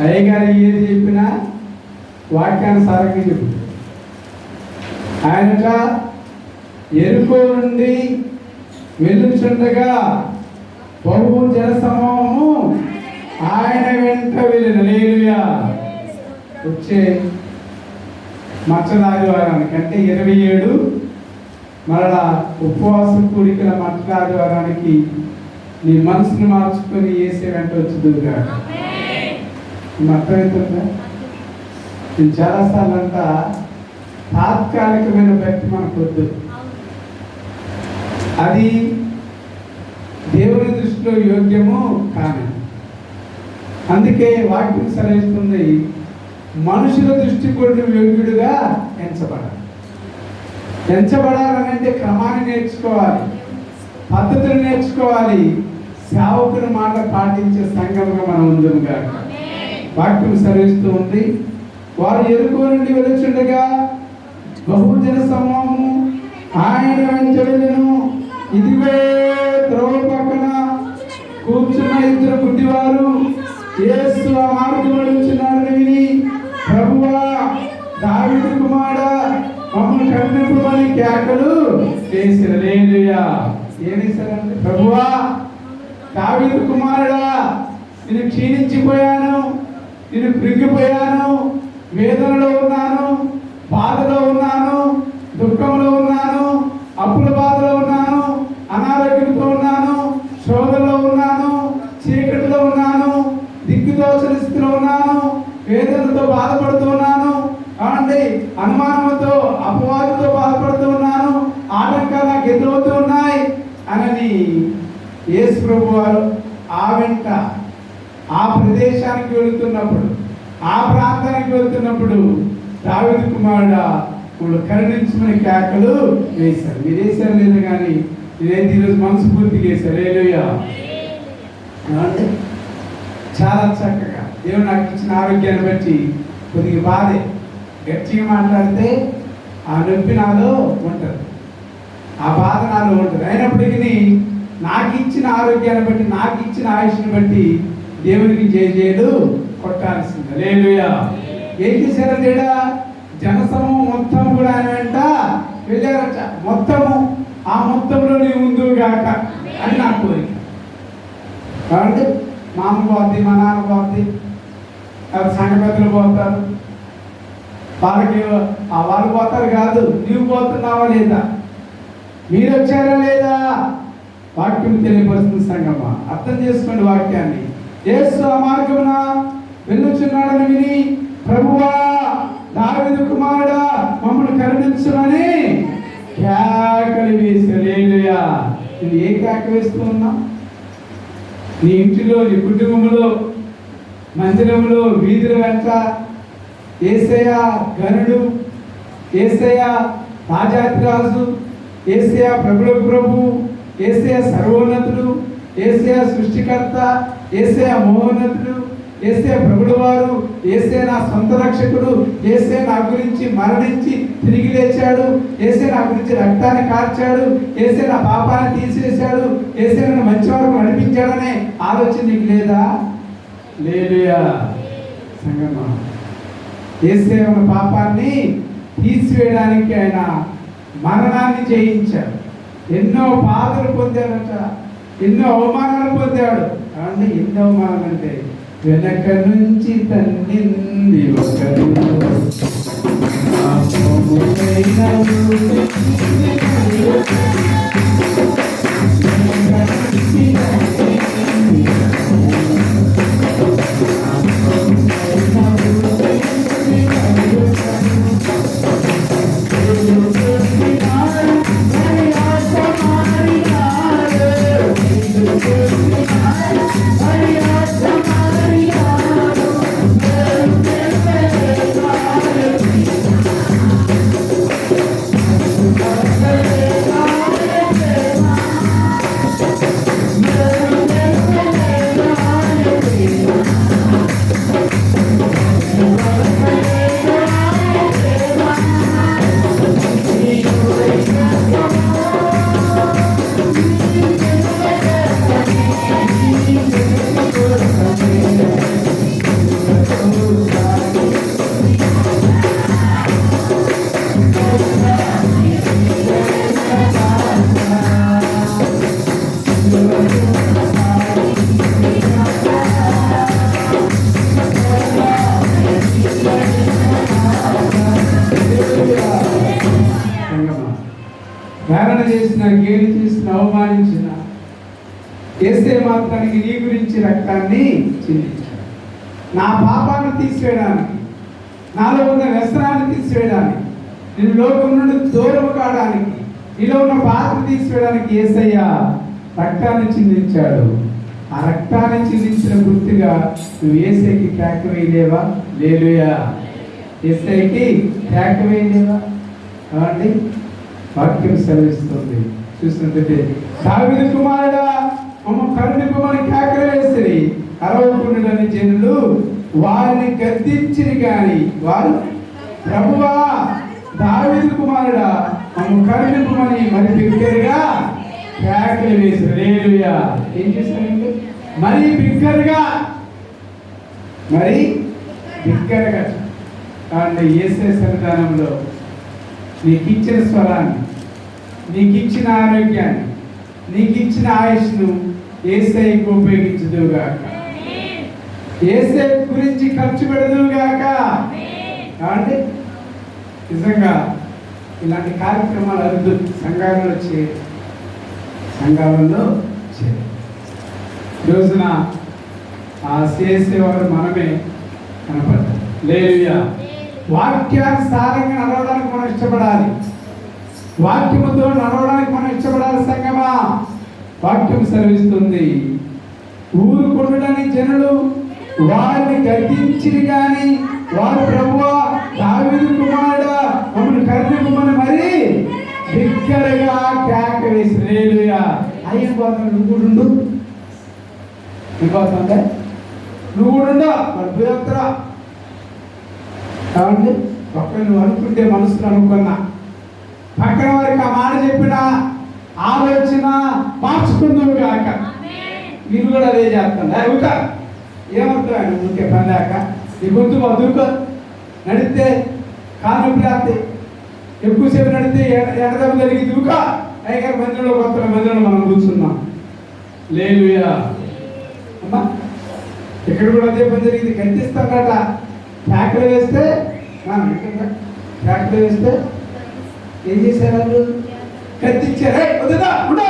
అయ్యగారు ఏది చెప్పినా వాక్యానుసారంగా చెబుతాడు. ఆయనట ఎరుకో నుండి వెళ్ళుచుండగా బహు జనసమూహము ఆయన వెంట వెళ్ళిన. హల్లెలూయా. వచ్చే మచ్చలాదివారానికి అంటే 27 మరలా ఉపవాస కూడికల మచ్చలాదివారానికి నీ మనసును మార్చుకొని ఏసే వెంట వచ్చుదుగా. అర్థమవుతుందా? నేను చాలాసార్లు అంట తాత్కాలికమైన భక్తి మనకు వద్దు. అది దేవుని దృష్టిలో యోగ్యము కాదు. అందుకే వాక్యం సెలవిస్తుంది, మనుషుల దృష్టి కొరకు యోగ్యుడుగా ఎంచబడాలనంటే క్రమాన్ని నేర్చుకోవాలి, పద్ధతులు నేర్చుకోవాలి, సేవకుని మాట పాటించే సంఘంగా మనం ఉందాం కాదు. వాక్యం సెలవిస్తూ ఉంది, వారు ఎరుకో నుండి వెలుచుండగా బహుజన సమూహము ఆయన వెంట వెళ్ళెను. ఇదిగో త్రోవ పక్కన కూర్చున్న 2 గుడ్డివారు యేసు ఆ మార్గం వెళుచున్నాడని విని, ప్రభువా దావీదు కుమారుడా మమ్మల్ని కరుణింపమని కేకలు వేసిరి. హల్లెలూయా. ఏమేశారంటే, ప్రభువా దావీదు కుమారుడా నేను క్షీణించిపోయాను, నేను కృంగిపోయాను, వేదనలో ఉన్నాను, బాధలో ఉన్నాను, దుఃఖంలో ఉన్నాను, అప్పుల బాధలో ఉన్నాను, అనారోగ్యంతో ఉన్నాను, శోధనలో ఉన్నాను, చీకటిలో ఉన్నాను, దిక్కుదోచన స్థితిలో ఉన్నాను, వేదనతో బాధపడుతూ ఉన్నాను, అండి అనుమానంతో అపవాదుతో బాధపడుతూ ఉన్నాను, ఆటంకాలు నాకు ఎదురవుతూ ఉన్నాయి అని యేసు ప్రభు వారు ఆ వెంట ఆ ప్రదేశానికి వెళుతున్నప్పుడు, ఆ ప్రాంతానికి వెళుతున్నప్పుడు దావీదు కుమారుడా వాళ్ళు కరుణించమని కేకలు వేశారు. మీరు వేశారు లేదు కానీ నేనైతే ఈరోజు మనసు పూర్తిగా వేశారు. హల్లెలూయా. చాలా చక్కగా దేవుడు నాకు ఇచ్చిన ఆరోగ్యాన్ని బట్టి కొద్దిగా బాధే, గట్టిగా మాట్లాడితే ఆ నొప్పి నాలో ఉంటుంది, ఆ బాధ నాలో ఉంటుంది. అయినప్పటికీ నాకు ఇచ్చిన ఆరోగ్యాన్ని బట్టి, నాకు ఇచ్చిన ఆయుష్ని బట్టి దేవునికి జయజేయులు కొట్టాల్సింది. హల్లెలూయా. ఏం చేశారు తేడా? జనసమూహం మొత్తం కూడా ఆయన వెంట వెళ్ళారట. మొత్తము ఆ మొత్తంలో నీ ముందు గాక అని నా కోరిక. కాబట్టి మా అమ్మ పోద్ది, మా నాన్న పోద్ది, సంఘ పెద్దలు పోతారు, వాళ్ళకి వాళ్ళు పోతారు కాదు, నీవు పోతున్నావా లేదా, మీరు వచ్చారా లేదా, వాక్యం తెలియపరుస్తుంది సంగమా. అర్థం చేసుకోండి వాక్యాన్ని. యేసు ఆ మార్గమున వెళ్ళుచున్నాడని విని, ప్రభువా దావీదు కుమారుడా మమ్మల్ని కరుణించుమని కేకలు వేశారు. హల్లెలూయా. నువ్వు ఏ కేక వేస్తూ ఉన్నావు? నీ ఇంటిలో, నీ కుటుంబంలో, మందిరంలో, వీధుల వెంట యేసయ్య గనుడు, యేసయ్య రాజాధిరాజు, యేసయ్య ప్రభులకు ప్రభు, యేసయ్య సర్వోన్నతుడు, యేసయ్య సృష్టికర్త, యేసయ్య మహోన్నతుడు, యేసయ్య ప్రభుడు వారు, యేసయ్య నా సొంత రక్షకుడు, యేసయ్య నా గురించి మరణించి తిరిగి లేచాడు, యేసయ్య నా గురించి రక్తాన్ని కార్చాడు, యేసయ్య నా పాపాన్ని తీసివేశాడు, యేసయ్య నన్ను మంచి వరకు నడిపించాడనే ఆలోచన నీకు లేదా? హల్లెలూయా. సంగమా, యేసయ్య మన పాపాన్ని తీసివేయడానికి ఆయన మరణాన్ని జయించాడు. ఎన్నో బాధలు పొందాడట, ఎన్నో అవమానాలు పొందాడు. కానీ ఎన్నో అవమానాలు అంటే వెనక నుంచి తన్నింది ఒకరు, చేసిన, గేలి చేసిన, అవమానించిన యేసే మాత్రానికి నీ గురించి రక్తాన్ని చిందించాడు. నా పాపాన్ని తీసివేయడానికి, నాలో ఉన్న వ్యసనాన్ని తీసివేయడానికి, నేను లోకం నుండి దూరం కావడానికి, నీలో ఉన్న బాధను తీసివేయడానికి యేసయ్య రక్తాన్ని చిందించాడు. ఆ రక్తాన్ని చిందించిన గుర్తుగా నువ్వు యేసయ్యకి కేక వేయలేవా? హల్లెలూయా. యేసయ్యకి కేక వేయలేవా? కాబట్టి వాక్యం సెలవిస్తుంది. చూసినట్లయితే దావీదు కుమారుడా మమ్మ కరుణింపమని కేకలు వేసిరి, అరవకుండునని జనులు వారిని గద్దించిరి గాని వారు ప్రభువా దావీదు కుమారుడా మమ్మ కరుణింపమని మరి బిగ్గరగా కేకలు వేసిరి. హల్లెలూయా. ఏం చేశారంటే మరి బిగ్గరగా కాబట్టి యేసే సన్నిధానంలో నీకు ఇచ్చిన స్వరాన్ని, నీకు ఇచ్చిన ఆరోగ్యాన్ని, నీకు ఇచ్చిన ఆయుష్ను యేసయ్యకు ఉపయోగించుదువుగాక. యేసయ్య గురించి ఖర్చు పెడదువుగాక. కాబట్టి నిజంగా ఇలాంటి కార్యక్రమాలు అరుదు సంఘాలలో చేయాలి. రోజున చేసేవారు మనమే కనపడతాం. హల్లెలూయా. వాక్యానుసారంగా నడవడానికి మనం ఇష్టపడాలి. వాక్యముతో నడవడానికి మనం ఇష్టపడాలి. సంగమా వాక్యం సెలవిస్తుంది, ఊరుకొండునని జనులు వారిని గద్దించిరి గాని వారు ప్రభువా దావీదు కుమారుడా మమ్మల్ని కరుణింపమని మరి బిగ్గరగా కేక వేసి. హల్లెలూయా. అయ్యే పోతాను, నువ్వు కూడా ఉండు. ఇంకోతుందే నువ్వు కూడా ఉండు. మరి పోయొత్తరా కాబట్టి ఒక్కరు నువ్వు అనుకుంటే మనసులో అనుకున్నా పక్కన వారికి ఆ మాట చెప్పిన ఆలోచన మార్చుకుందువు కాక. మీరు కూడా అదే చేస్తాను. ఊక ఏమవుతావు ఊరికే పని లేక నీ గొంతు దూకో. నడిస్తే కాలు నొప్పి, ఎక్కువసేపు నడితే ఎడదెబ్బ జరిగి దూక. పైగా మందిరంలో కొత్త మందిరంలో మనం కూర్చున్నాం. హల్లెలూయా. అమ్మా ఇక్కడ కూడా అదే పని జరిగింది. కనిపిస్తాడట ట్రాక్టర్ వేస్తే ఏం చేశారు వాళ్ళు? కత్తిచ్చారు. వద్దా ఉండా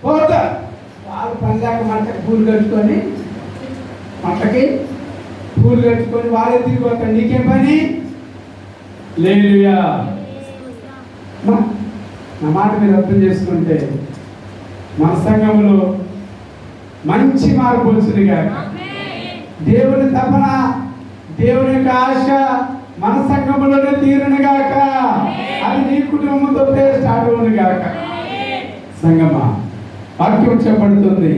పోతా. వాళ్ళు పని లేక మంటకి పూలు కట్టుకొని వాళ్ళే తిరిగిపోతాడు. నీకేం పని? హల్లెలూయా. నా మాట మీరు అర్థం చేసుకుంటే మన సంఘంలో మంచి మార్పు వచ్చింది కాక. దేవుని తపన, దేవుని యొక్క ఆశ మన సంఘంలోనే తీరును గాక. అది నీ కుటుంబంతో స్టార్ట్ అవును గాక. సంగమా వాక్యం చెప్పబడుతుంది,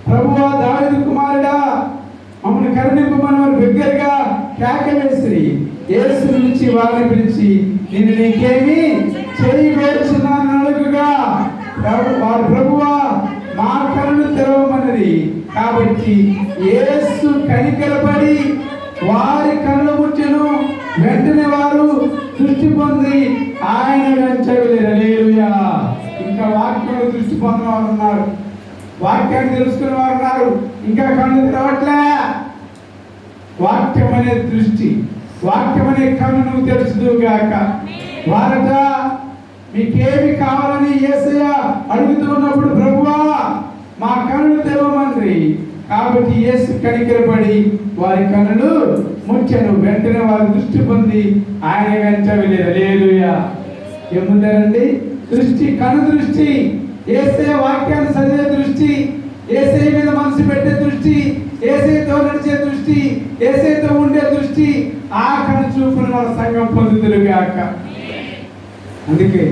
ప్రభువా దావీదు కుమారుడా మమ్మల్ని కరుణింపమని వారు బిగ్గరగా కేకవేసి యేసు నుంచి వారిని పిలిచి నేను నీకేమి చేయవచ్చున్నాను అడుగుగా వారు ప్రభువా మా కన్నులు తెరవమన్నది. కాబట్టి యేసు కనికరపడి వారి కళ్ళు ముట్టెను. వెంటనే వారు దృష్టి పొంది ఆయన వెంట వెళ్ళారు. హల్లెలూయా. ఇంకా వాక్యంలో దృష్టి పొందిన వారు ఉన్నారు, వాక్యాన్ని తెలుసుకునే వారు ఉన్నారు. ఇంకా కళ్ళు తెరవట్లే. వాక్యం అనే దృష్టి, వాక్యం అనే కన్ను నువ్వు తెలుసుదువుగాక. వారట మీకేమి కావాలని యేసయ్య అడుగుతూ ఉన్నప్పుడు ప్రభువా మా కన్నులు తెరవమంది. కాబట్టి యేసు కనికరపడి వారి కన్నులు ముచ్చెను. వెంటనే వారి దృష్టి పొంది ఆయన వెంట వెళ్ళారు. హల్లెలూయా. ఏముంటారండి? దృష్టి, కన్ను దృష్టి, యేసయ్య వాక్యాన్ని చదివే దృష్టి, యేసయ్య మీద మనసు పెట్టే దృష్టి, యేసయ్యతో నడిచే దృష్టి, యేసయ్యతో ఉండే దృష్టి. ఆ కన్ను చూపును మన సంఘం పొందుదురుగాక. అందుకే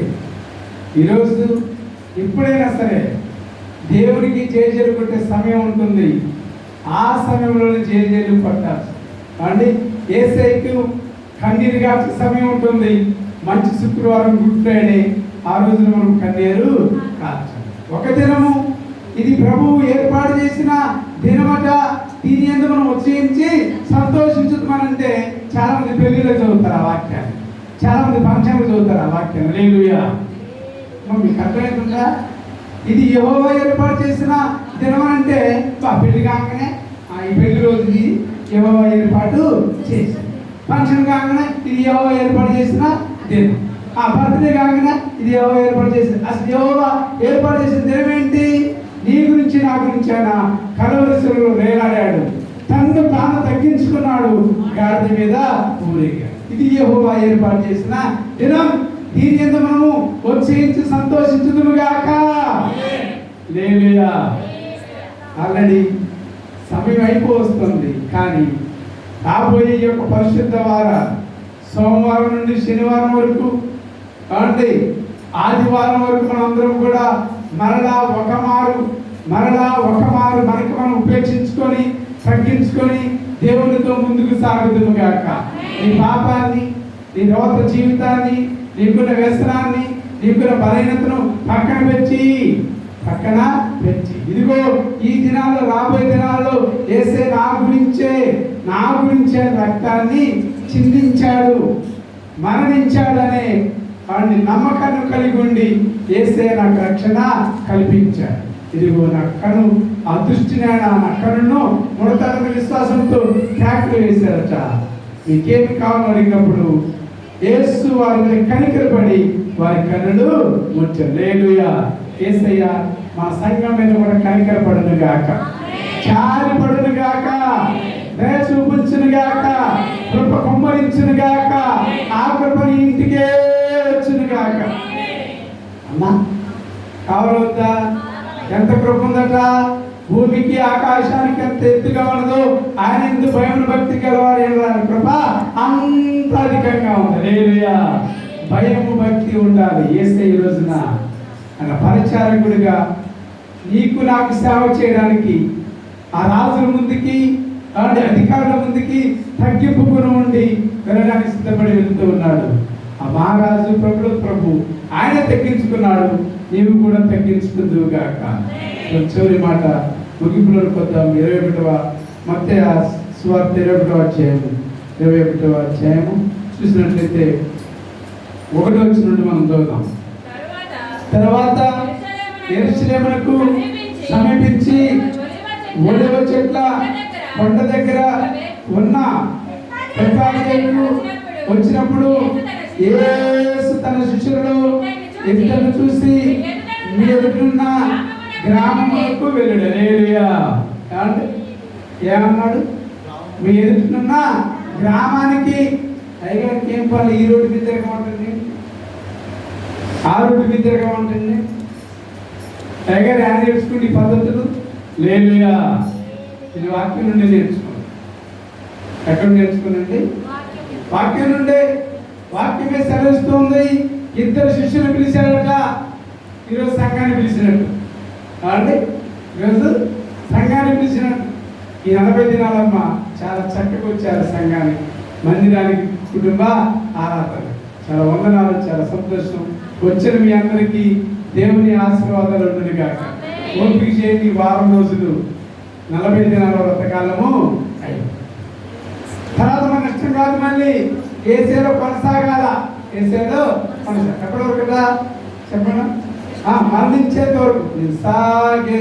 ఈరోజు ఎప్పుడైనా సరే దేవునికి జేజేలు కొట్టే సమయం ఉంటుంది. ఆ సమయంలోనే జేజేలు కొట్టాలి. అంటే యేసయ్యకు కన్నీరు కాచే సమయం ఉంటుంది. మంచి శుక్రవారం, గుడ్ ఫ్రైడే, ఆ రోజున మనం కన్నీరు కాచాలి. ఒక దినము ఇది ప్రభువు ఏర్పాటు చేసిన దినమట. దీని యందు మనం ఉత్సహించి సంతోషించుతామనంటే చాలా మంది పెళ్లిలో చదువుతారు ఆ వాక్యాన్ని, చాలా మంది ఫంక్షన్లు చదువుతారు ఆ వాక్యాన్ని. హల్లెలూయా. మీకు అర్థమవుతుందా? ఇది యెహోవా ఏర్పాటు చేసిన దినం అంటే పెళ్లి కాగానే ఈ పెళ్లి రోజుది యెహోవా ఏర్పాటు చేసి, ఫంక్షన్ కాగానే ఇది యెహోవా ఏర్పాటు చేసిన దినం. ఆ బర్త్డే కాకుండా ఇది యెహోవా ఏర్పాటు చేసింది. అసలు యెహోవా ఏర్పాటు చేసిన దినం ఏంటి? నీ గురించి నా గురించి ఆయన కలువరి శిలువలో వేలాడాడు, తన్ను తాను తగ్గించుకున్నాడు, గాడిద మీద ఊరేగాడు. ఇది యెహోవా ఏర్పాటు చేసిన దినం. దీని యందు మనము ఉత్సహించి సంతోషించుదుము గాక. హల్లెలూయా. ఆల్రెడీ సమయం అయిపోతుంది, కానీ రాబోయే ఈ యొక్క పరిశుద్ధ వారం, సోమవారం నుండి శనివారం వరకు కాబట్టి ఆదివారం వరకు మనందరం కూడా మరలా ఒక మారు మనకి మనం ఉపేక్షించుకొని తగ్గించుకొని దేవునితో ముందుకు సాగుదుము గాక. నీ పాపాన్ని, నీ రోత జీవితాన్ని, నీకున్న వ్యసనాన్ని, నీకున్న బలహీనతను పక్కన పెట్టి ఇదిగో ఈ దినాల్లో, రాబోయే దినాల్లో యేసే నా గురించే రక్తాన్ని చిందించాడు, మరణించాడనే వాడిని నమ్మకాన్ని కలిగి ఉండి యేసే నాకు రక్షణ కల్పించాడు. ఇదిగో నా కను ఆ దృష్టిని నా కన్నును ముడతలని విశ్వాసంతో ట్యాక్లు వేశారట. మీకేమి కావాలని అడిగినప్పుడు యేసు వారి మీద కనికరపడి వారి కన్నులు ముచ్చారు. హల్లెలూయా. యేసయ్య మన సంఘం మీద కూడా కనికరపడును గాక, చారిపడును గాక, దయ చూపించును గాక, కృప కుమ్మరించును గాక, ఆ కృపని ఇంటికే వచ్చును గాక. అమ్మా కావాలొద్దా? ఎంత కృప ఉందట! భూమికి ఆకాశానికి ఎంత ఎత్తుగా ఉన్నదో ఆయన ఎందు భయం భక్తి గలవారు కృప అంత అధికంగా ఉంది. హల్లెలూయా. భయము భక్తి ఉండాలి. యేసే ఈ రోజున ఆయన పరిచారకుడిగా నీకు నాకు సేవ చేయడానికి ఆ రాజుల ముందుకి, అధికారుల ముందుకి తగ్గింపుకుని ఉండి వెళ్ళడానికి సిద్ధపడి వెళ్తూ ఉన్నాడు. ఆ మహారాజు ప్రభు ఆయన తగ్గించుకున్నాడు, నీవు కూడా తగ్గించుకుందువు గాక. చివరి మాట ముగింపులో కొద్దాం. 21వ మత్తయి సువార్త 21వ అధ్యాయము చూసినట్లయితే 1వ వచనం నుండి మనం చదువుదాం. తర్వాత యెరూషలేమునకు సమీపించి ఒలివ చెట్ల కొండ దగ్గర ఉన్న బెత్ఫాగేకు వచ్చినప్పుడు యేసు తన శిష్యులను ఇద్దరు చూసి మీ ఎదురున్న గ్రామములకు వెళ్ళాడు. హల్లెలూయా. ఏమన్నాడు? మీ ఎదురున్న గ్రామానికి. అయ్యగారికి ఏం పని? ఈ రోడ్డు మీద తిరగమంటుంది, ఆ రోడ్డు మీద తిరగమంటుంది. అయ్యగారు ఆయన నేర్చుకుని పద్ధతులు. హల్లెలూయా. ఇది వాక్యం నుండి నేర్చుకోండి. ఎక్కడ నేర్చుకునండి? వాక్యం నుండే. వాక్యమే సెలవిస్తుంది. ఇద్దరు శిష్యులు పిలిచారట. ఈరోజు సంఘాన్ని పిలిచినట్టు అంటే ఈరోజు సంఘాన్ని పిలిచినట్టు. ఈ 40 దినాలమ్మ చాలా చక్కగా వచ్చారు సంఘానికి, మందిరానికి, కుటుంబ ఆరాధన. చాలా వందనాలు, చాలా సంతోషం. వచ్చిన మీ అందరికీ దేవుని ఆశీర్వాదాలు ఉండును గాక. ఓపిక చేయండి. వారం రోజులు 40 దినాల వ్రతకాలము అయింది. తర్వాత మన ఇష్టం కాదు, మళ్ళీ యేసేలో కొనసాగాల. యేసేలో ఎప్పటి వరకు కదా చెప్పండి? మరణించేంత వరకు సాగే